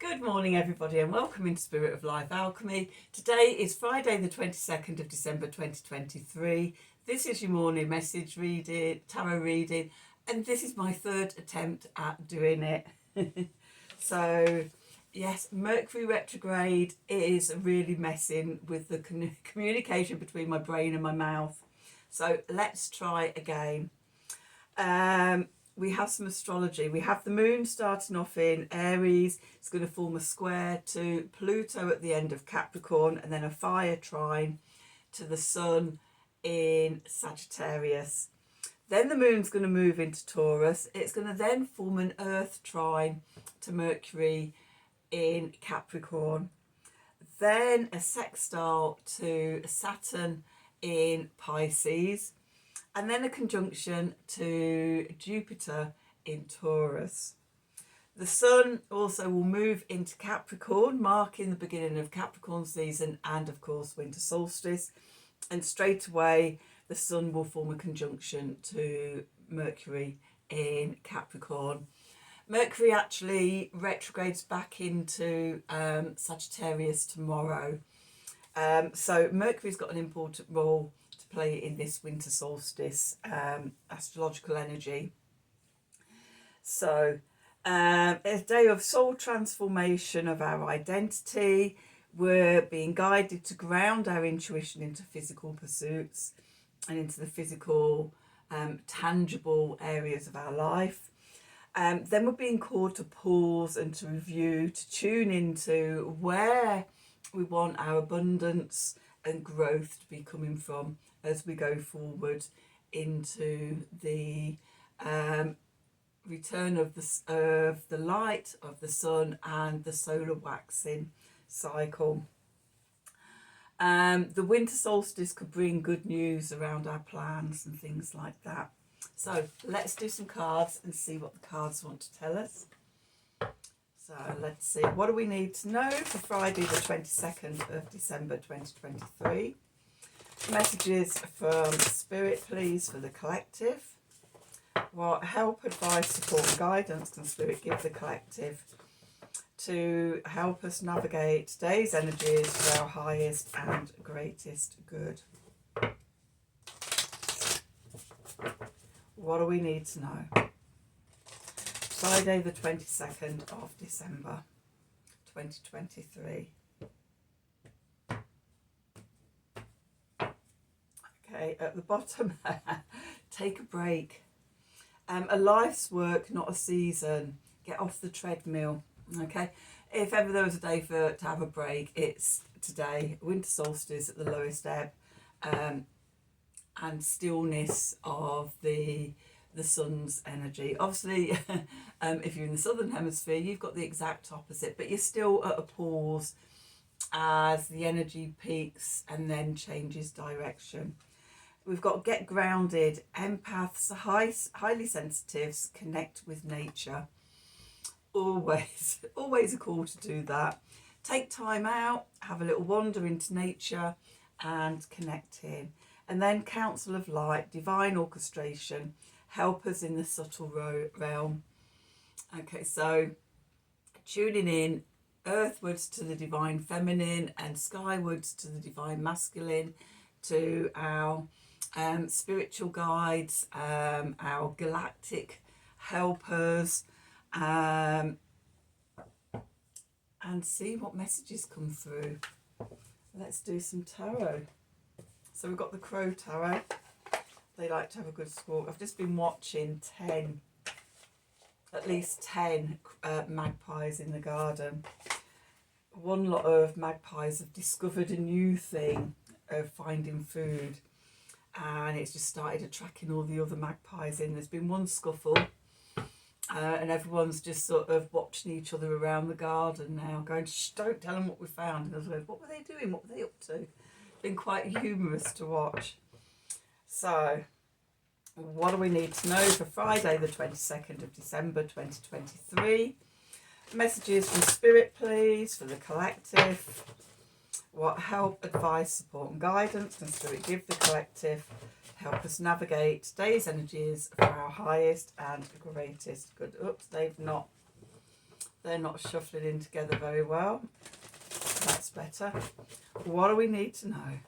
Good morning everybody and welcome into Spirit of Life Alchemy. Today is Friday the 22nd of December 2023. This is your morning message reading, tarot reading, and this is my third attempt at doing it. So yes, Mercury retrograde is really messing with the communication between my brain and my mouth. So let's try again. We have some astrology. We have the moon starting off in Aries. It's going to form a square to Pluto at the end of Capricorn, and then a fire trine to the sun in Sagittarius. Then the moon's going to move into Taurus. It's going to then form an earth trine to Mercury in Capricorn. Then a sextile to Saturn in Pisces. And then a conjunction to Jupiter in Taurus. The sun also will move into Capricorn, marking the beginning of Capricorn season and, of course, winter solstice. And straight away, the sun will form a conjunction to Mercury in Capricorn. Mercury actually retrogrades back into Sagittarius tomorrow. So Mercury's got an important role play in this winter solstice astrological energy. So a day of soul transformation of our identity. We're being guided to ground our intuition into physical pursuits and into the physical tangible areas of our life. Then we're being called to pause and to review, to tune into where we want our abundance and growth to be coming from as we go forward into the return of the light of the sun and the solar waxing cycle. The winter solstice could bring good news around our plans and things like that. So let's do some cards and see what the cards want to tell us. So let's see, what do we need to know for Friday the 22nd of December 2023? Messages from Spirit, please, for the collective. What help, advice, support and guidance can Spirit give the collective to help us navigate today's energies for our highest and greatest good? What do we need to know? Friday the 22nd of December 2023. Okay, at the bottom, take a break. A life's work, not a season. Get off the treadmill. Okay, if ever there was a day to have a break, it's today. Winter solstice at the lowest ebb, and stillness of the sun's energy. Obviously, if you're in the southern hemisphere, you've got the exact opposite, but you're still at a pause as the energy peaks and then changes direction. We've got get grounded. Empaths, highly sensitives, connect with nature. Always a call to do that. Take time out, have a little wander into nature and connect in. And then Council of Light, divine orchestration, help us in the subtle realm. Okay, so tuning in earthwards to the divine feminine and skywards to the divine masculine, to our spiritual guides, our galactic helpers, and see what messages come through. Let's do some tarot. So we've got the Crow Tarot. They like to have a good squawk. I've just been watching at least 10 magpies in the garden. One lot of magpies have discovered a new thing of finding food, and it's just started attracting all the other magpies in. There's been one scuffle, and everyone's just sort of watching each other around the garden now, going, shh, don't tell them what we found. And I was like, what were they doing? What were they up to? It's been quite humorous to watch. So, what do we need to know for Friday the 22nd of December 2023? Messages from Spirit, please, for the collective. What help, advice, support and guidance can Spirit give the collective to help us navigate today's energies for our highest and greatest good? Oops, they've not They're not shuffling in together very well. That's better. What do we need to know?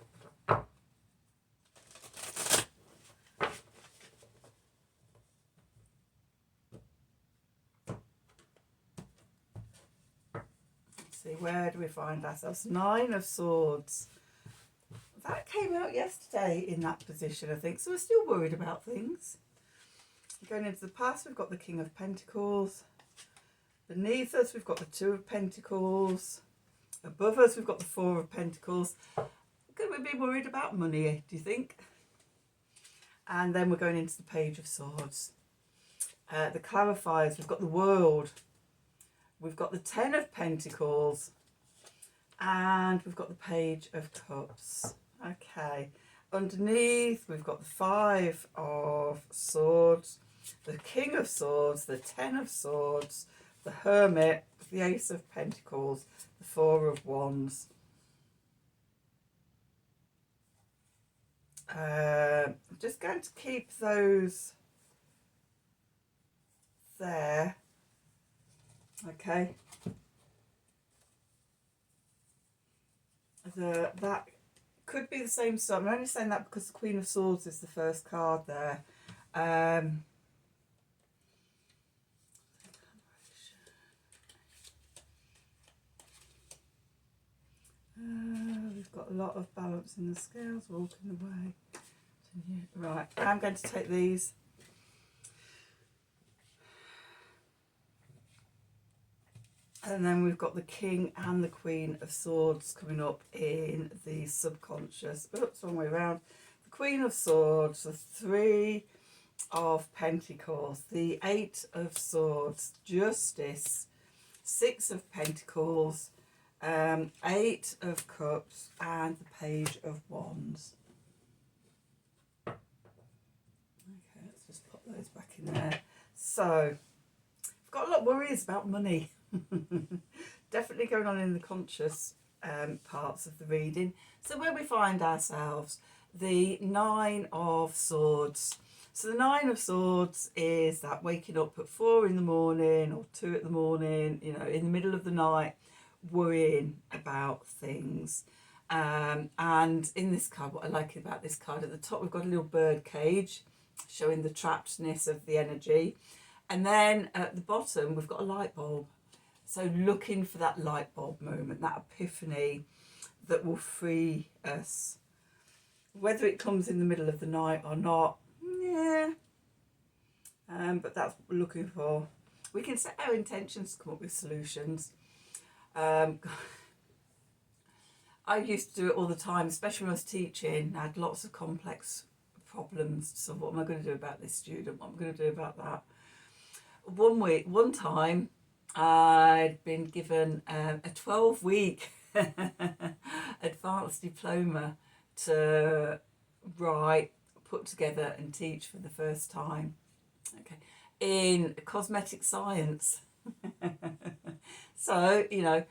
Let's see, where do we find ourselves? Nine of Swords. That came out yesterday in that position, I think. So we're still worried about things. Going into the past, we've got the King of Pentacles. Beneath us, we've got the Two of Pentacles. Above us, we've got the Four of Pentacles. Could we be worried about money, do you think? And then we're going into the Page of Swords. The clarifiers, we've got the World. We've got the Ten of Pentacles. And we've got the Page of Cups. Okay. Underneath, we've got the Five of Swords, the King of Swords, the Ten of Swords, the Hermit, the Ace of Pentacles, the Four of Wands. I'm just going to keep those there. Okay. That could be the same stuff. I'm only saying that because the Queen of Swords is the first card there. We've got a lot of balance in the scales walking away. Right, I'm going to take these. And then we've got the King and the Queen of Swords coming up in the subconscious. Oops, wrong way around. The Queen of Swords, the Three of Pentacles, the Eight of Swords, Justice, Six of Pentacles, Eight of Cups, and the Page of Wands. Okay, let's just pop those back in there. So, I've got a lot of worries about money. Definitely going on in the conscious parts of the reading. So where we find ourselves, the Nine of Swords. So the Nine of Swords is that waking up at 4 in the morning or 2 in the morning, you know, in the middle of the night, worrying about things. And in this card, what I like about this card, at the top we've got a little bird cage showing the trappedness of the energy. And then at the bottom we've got a light bulb. So looking for that light bulb moment, that epiphany that will free us. Whether it comes in the middle of the night or not, yeah. But that's what we're looking for. We can set our intentions to come up with solutions. I used to do it all the time, especially when I was teaching. I had lots of complex problems. So what am I going to do about this student? What am I going to do about that? One time, I'd been given a 12-week advanced diploma to write, put together and teach for the first time, okay, in cosmetic science. So, you know,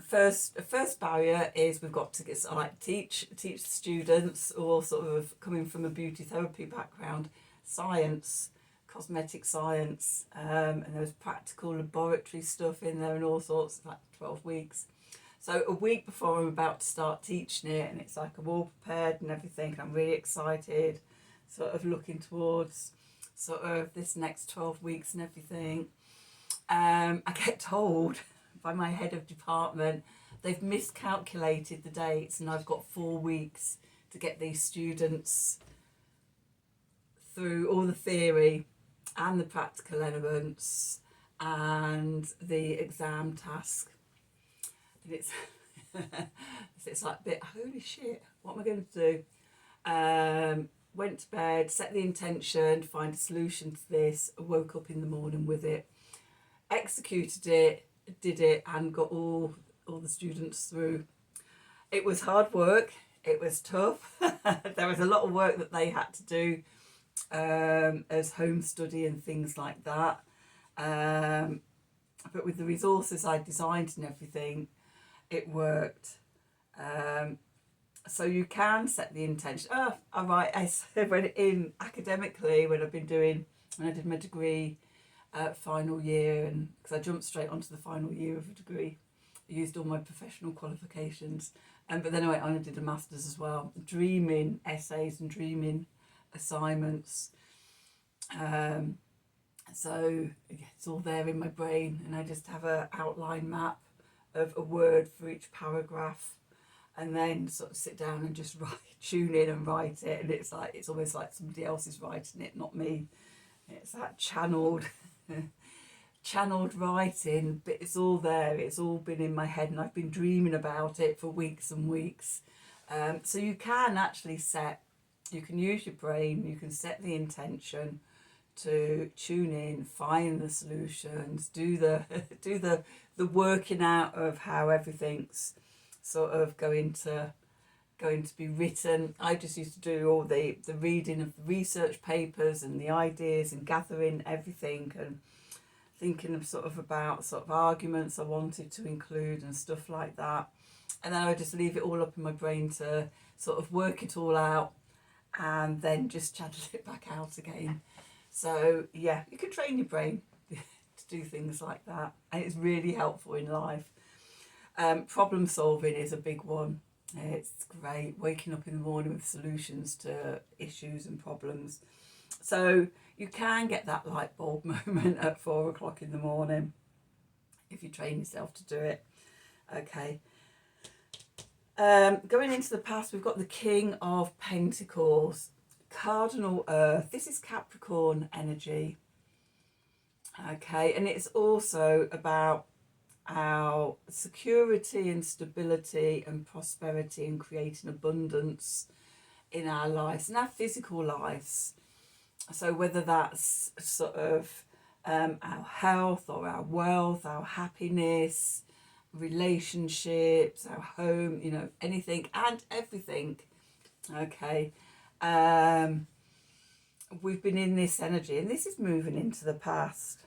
first barrier is we've got to get teach students, all sort of coming from a beauty therapy background, science, cosmetic science, and there was practical laboratory stuff in there and all sorts, like 12 weeks. So a week before I'm about to start teaching it, and it's like I'm all prepared and everything, and I'm really excited, sort of looking towards sort of this next 12 weeks and everything. I get told by my head of department they've miscalculated the dates and I've got 4 weeks to get these students through all the theory and the practical elements and the exam task. And it's like a bit, holy shit, what am I going to do? Went to bed, set the intention to find a solution to this, woke up in the morning with it, executed it, did it, and got all the students through. It was hard work, it was tough. There was a lot of work that they had to do as home study and things like that, but with the resources I designed and everything, it worked. So you can set the intention. All right, I said when academically, when I did my degree, final year, and because I jumped straight onto the final year of a degree, I used all my professional qualifications, but then I went on and did a master's as well, dreaming essays and dreaming assignments. So yeah, it's all there in my brain, and I just have a outline map of a word for each paragraph, and then sort of sit down and just tune in and write it, and it's almost like somebody else is writing it, not me. It's that channeled writing, but it's all there. It's all been in my head, and I've been dreaming about it for weeks and weeks. So you can actually you can use your brain, you can set the intention to tune in, find the solutions, do the the working out of how everything's sort of going to be written. I just used to do all the reading of the research papers and the ideas and gathering everything and thinking of about arguments I wanted to include and stuff like that. And then I would just leave it all up in my brain to sort of work it all out and then just channel it back out again. So yeah, you can train your brain to do things like that, and it's really helpful in life. Problem solving is a big one. It's great waking up in the morning with solutions to issues and problems. So you can get that light bulb moment at 4 o'clock in the morning if you train yourself to do it. Okay. Going into the past, we've got the King of Pentacles, Cardinal Earth. This is Capricorn energy. Okay, and it's also about our security and stability and prosperity and creating abundance in our lives and our physical lives. So whether that's sort of our health or our wealth, our happiness, relationships, our home, anything and everything. Okay. We've been in this energy, and this is moving into the past.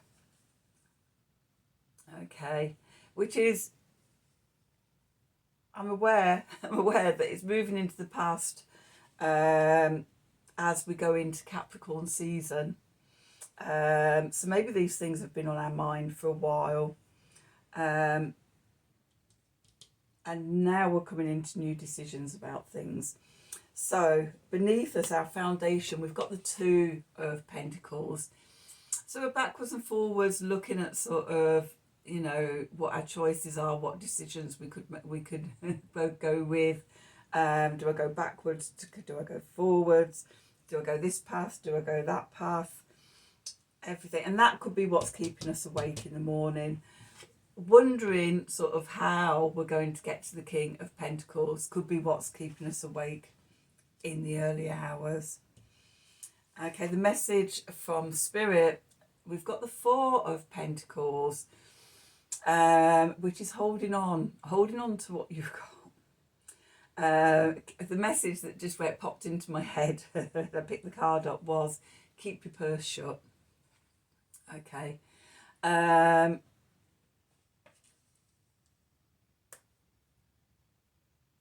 Okay. Which is, I'm aware that it's moving into the past as we go into Capricorn season. So maybe these things have been on our mind for a while. And now we're coming into new decisions about things. So beneath us, our foundation, we've got the Two of Pentacles. So we're backwards and forwards looking at sort of, what our choices are, what decisions we could both go with. Do I go backwards? Do I go forwards? Do I go this path? Do I go that path? Everything. And that could be what's keeping us awake in the morning. Wondering sort of how we're going to get to the King of Pentacles could be what's keeping us awake in the early hours. Okay, the message from Spirit, we've got the Four of Pentacles, which is holding on to what you've got. The message that just popped into my head, I picked the card up, was keep your purse shut. Okay.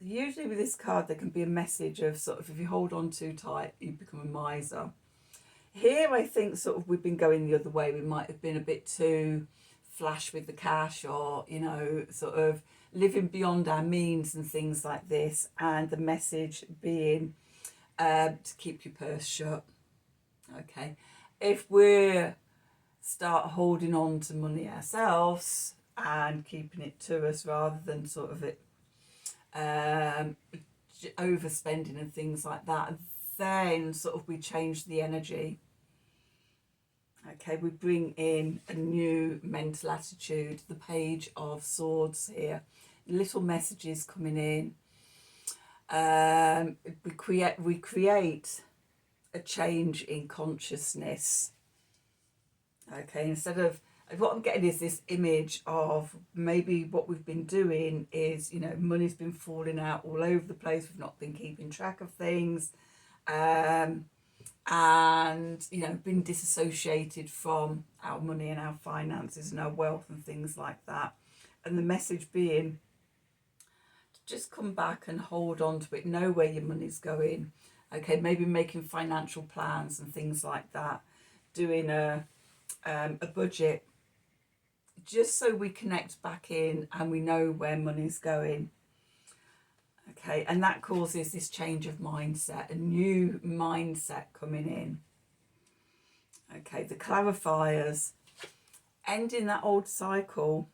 Usually with this card there can be a message of sort of if you hold on too tight you become a miser. Here I think sort of we've been going the other way. We might have been a bit too flash with the cash, or sort of living beyond our means and things like this, and the message being to keep your purse shut. Okay, if we start holding on to money ourselves and keeping it to us rather than sort of it overspending and things like that, then sort of we change the energy. Okay, we bring in a new mental attitude, the Page of Swords here, little messages coming in. We create a change in consciousness. Okay, instead of, what I'm getting is this image of maybe what we've been doing is, money's been falling out all over the place. We've not been keeping track of things. And been disassociated from our money and our finances and our wealth and things like that. And the message being to just come back and hold on to it, know where your money's going. Okay, maybe making financial plans and things like that, doing a a budget, just so we connect back in and we know where money's going. Okay, and that causes this change of mindset, a new mindset coming in. Okay, the clarifiers, ending that old cycle.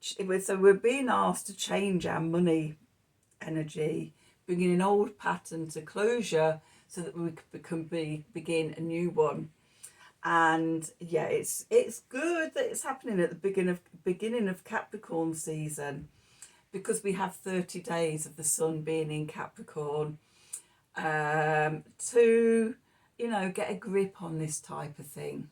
So we're being asked to change our money energy, bringing an old pattern to closure so that we can begin a new one. And yeah, it's good that it's happening at the beginning of Capricorn season, because we have 30 days of the sun being in Capricorn, to, you know, get a grip on this type of thing.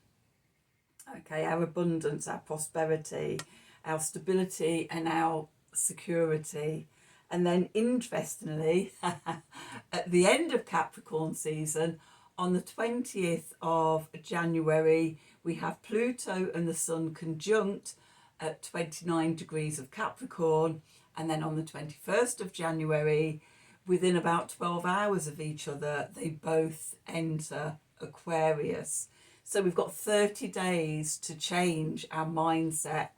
Okay, our abundance, our prosperity, our stability and our security. And then interestingly, at the end of Capricorn season, on the 20th of January, we have Pluto and the Sun conjunct at 29 degrees of Capricorn. And then on the 21st of January, within about 12 hours of each other, they both enter Aquarius. So we've got 30 days to change our mindset,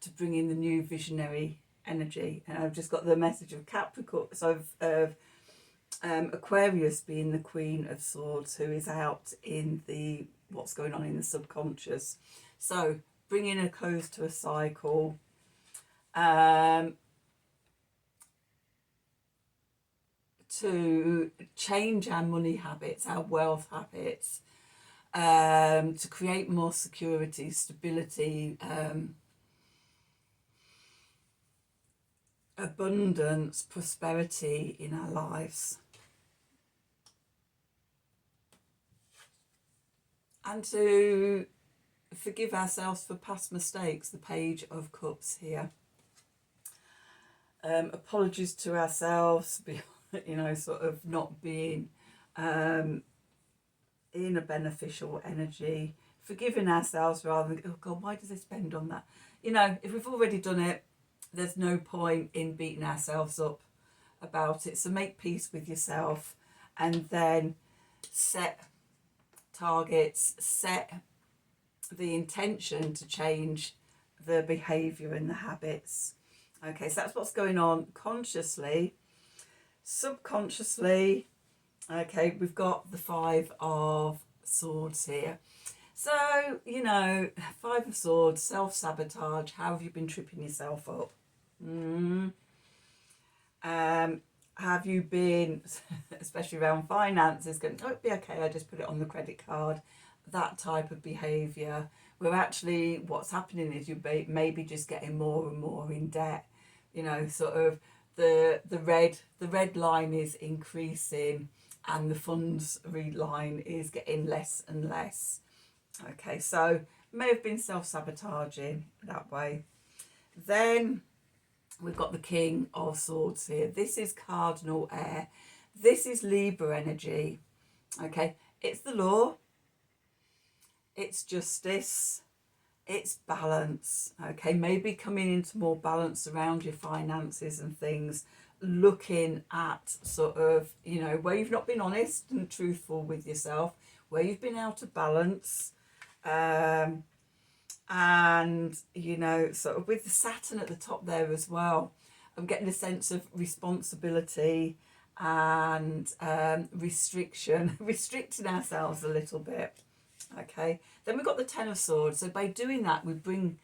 to bring in the new visionary energy. And I've just got the message of Capricorn, so of Aquarius being the Queen of Swords, who is out in the what's going on in the subconscious. So bringing a close to a cycle, to change our money habits, our wealth habits, to create more security, stability, abundance, prosperity in our lives. And to forgive ourselves for past mistakes, the Page of Cups here. Apologies to ourselves, you know, sort of not being in a beneficial energy, forgiving ourselves rather than, oh God, why did I spend on that? You know, if we've already done it, there's no point in beating ourselves up about it. So make peace with yourself, and then set targets, set the intention to change the behaviour and the habits. Okay, so that's what's going on consciously. Subconsciously, okay, we've got the Five of Swords here. So, you know, Five of Swords, self-sabotage. How have you been tripping yourself up? Have you been, especially around finances, going, oh, it'll be okay, I just put it on the credit card? That type of behaviour, where actually what's happening is you maybe just getting more and more in debt. You know, sort of the red line is increasing and the funds read line is getting less and less. Okay, so may have been self-sabotaging that way. Then we've got the King of Swords here. This is cardinal air. This is Libra energy. Okay, it's the law, it's justice, it's balance. Okay, maybe coming into more balance around your finances and things, looking at sort of, you know, where you've not been honest and truthful with yourself, where you've been out of balance, and, you know, sort of with the Saturn at the top there as well, I'm getting a sense of responsibility and restricting ourselves a little bit. Okay, then we've got the Ten of Swords. So by doing that, we bring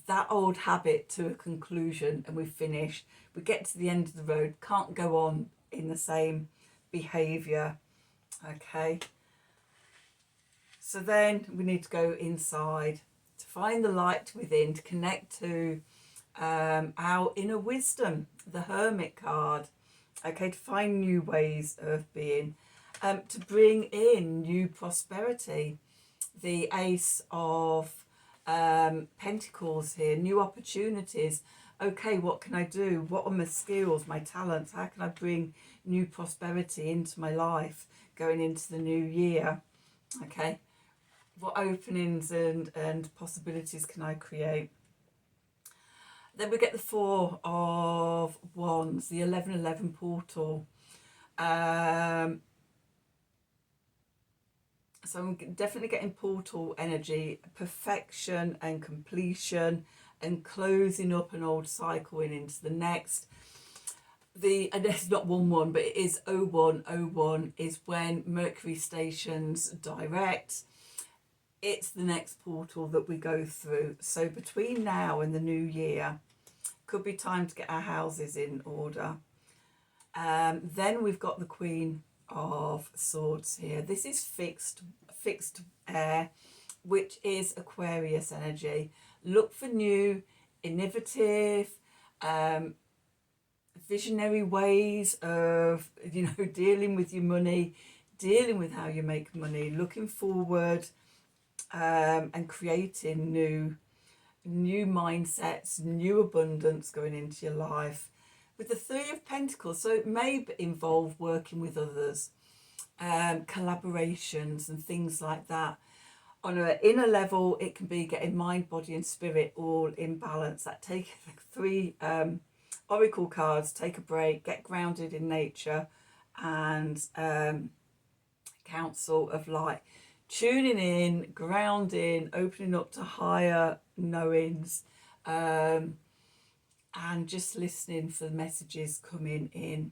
that old habit to a conclusion and we finish. We get to the end of the road, can't go on in the same behaviour. Okay, so then we need to go inside to find the light within, to connect to our inner wisdom, the Hermit card. Okay, to find new ways of being, to bring in new prosperity. The Ace of Pentacles here, new opportunities. Okay, what can I do? What are my skills, my talents? How can I bring new prosperity into my life going into the new year? Okay, what openings and possibilities can I create? Then we get the Four of Wands, the 1111 portal. So I'm definitely getting portal energy, perfection and completion, and closing up an old cycle and into the next. And it's not 1-1, but it is 0101 is when Mercury stations direct. It's the next portal that we go through. So between now and the new year, could be time to get our houses in order. Then we've got the Queen of Swords here. This is fixed air, which is Aquarius energy. Look for new, innovative, visionary ways of, dealing with your money, dealing with how you make money, looking forward, and creating new mindsets, new abundance going into your life. With the Three of Pentacles, so it may involve working with others, collaborations and things like that. On an inner level, it can be getting mind, body and spirit all in balance. That take 3 oracle cards, take a break, get grounded in nature, and Council of Light. Tuning in, grounding, opening up to higher knowings, and just listening for the messages coming in.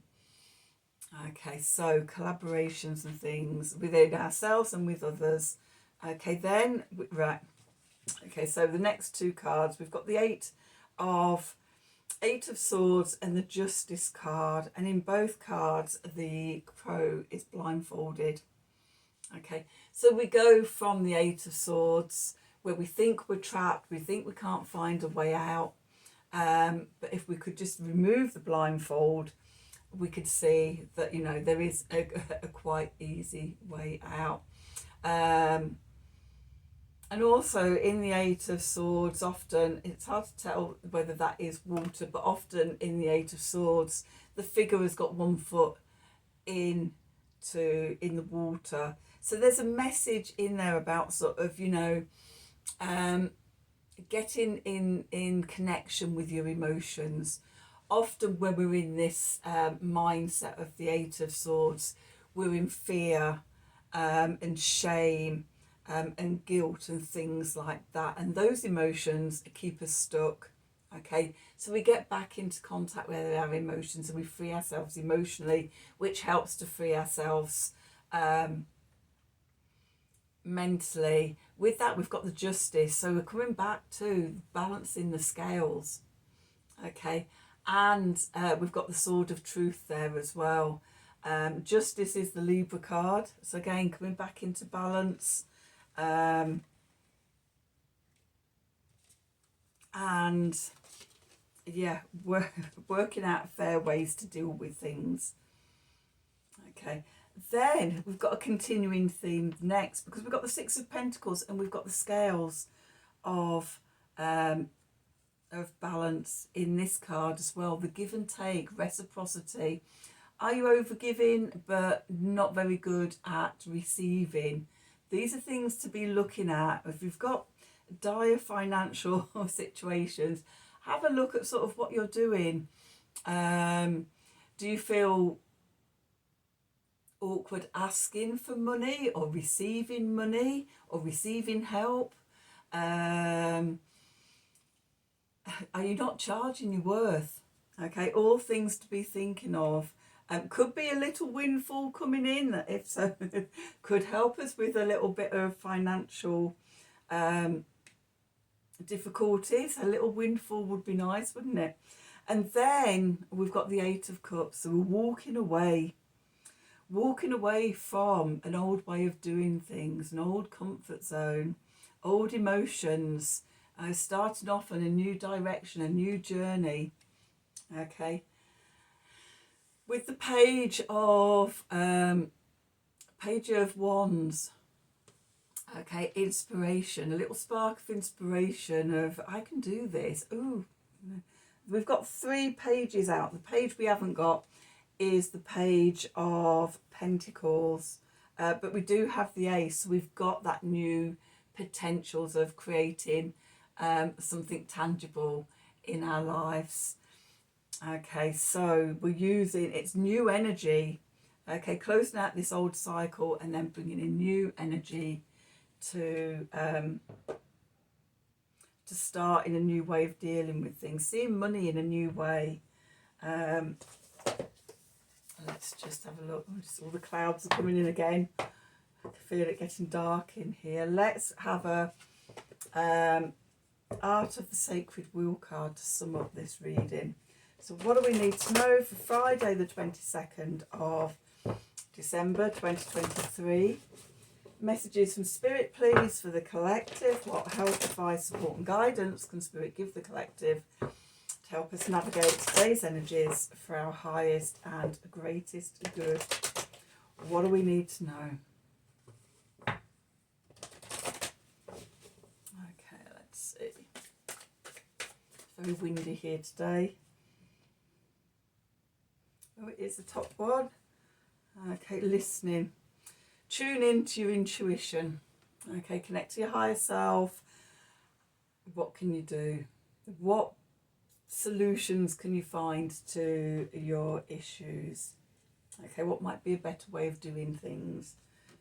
Okay, so collaborations and things within ourselves and with others. Okay, then, right. Okay, so the next 2 cards, we've got the Eight of Swords and the Justice card. And in both cards, the Crow is blindfolded. Okay, so we go from the Eight of Swords, where we think we're trapped, we think we can't find a way out. But if we could just remove the blindfold, we could see that, there is a quite easy way out. And also in the Eight of Swords, often, it's hard to tell whether that is water, but often in the Eight of Swords, the figure has got 1 foot in the water. So there's a message in there about sort of, getting in connection with your emotions. Often when we're in this mindset of the Eight of Swords, we're in fear and shame and guilt and things like that. And those emotions keep us stuck. Okay, so we get back into contact with our emotions and we free ourselves emotionally, which helps to free ourselves mentally. With that, we've got the Justice, so we're coming back to balancing the scales. Okay, and we've got the Sword of Truth there as well. Justice is the Libra card, so again coming back into balance, and yeah, working out fair ways to deal with things. Okay, then we've got a continuing theme next, because we've got the Six of Pentacles and we've got the scales of balance in this card as well. The give and take, reciprocity. Are you overgiving but not very good at receiving? These are things to be looking at. If you've got dire financial situations, have a look at sort of what you're doing. Do you feel awkward asking for money or receiving help? Are you not charging your worth? Okay, all things to be thinking of. Could be a little windfall coming in, that if so could help us with a little bit of financial difficulties. A little windfall would be nice, wouldn't it? And then we've got the Eight of Cups, so we're walking away from an old way of doing things, an old comfort zone, old emotions, starting off on a new direction, a new journey. Okay, with the Page of Wands. Okay, inspiration, a little spark of inspiration of, I can do this. Ooh, we've got 3 pages out. The page we haven't got is the Page of Pentacles, but we do have the Ace. So we've got that new potentials of creating something tangible in our lives. Okay, so we're using, it's new energy, Okay, closing out this old cycle and then bringing in new energy to start in a new way of dealing with things, seeing money in a new way. Let's just have a look. All the clouds are coming in again. I can feel it getting dark in here. Let's have a Art of the Sacred Wheel card to sum up this reading. So what do we need to know for Friday the 22nd of December 2023? Messages from Spirit, please, for the collective. What help, advice, support and guidance can Spirit give the collective to help us navigate today's energies for our highest and greatest good? What do we need to know? Okay, let's see. It's very windy here today. Oh, it is the top one. Okay, listening. Tune in to your intuition. Okay, connect to your higher self. What can you do? What solutions can you find to your issues? Okay, what might be a better way of doing things?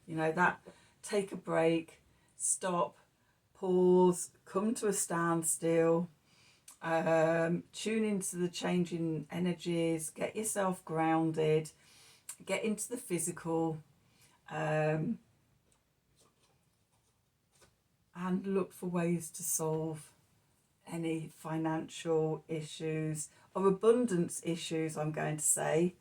You know, that take a break, stop, pause, come to a standstill, tune into the changing energies, get yourself grounded, get into the physical, and look for ways to solve any financial issues or abundance issues, I'm going to say,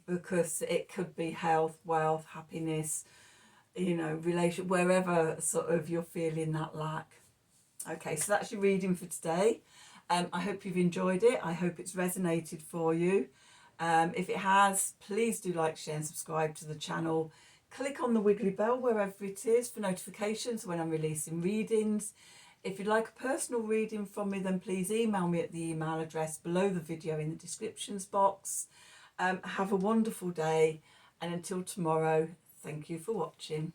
because it could be health, wealth, happiness, you know, relation, wherever sort of you're feeling that lack. Okay, so that's your reading for today. I hope you've enjoyed it. I hope it's resonated for you. If it has, please do like, share and subscribe to the channel. Click on the wiggly bell wherever it is for notifications when I'm releasing readings. If you'd like a personal reading from me, then please email me at the email address below the video in the descriptions box. Have a wonderful day, and until tomorrow, thank you for watching.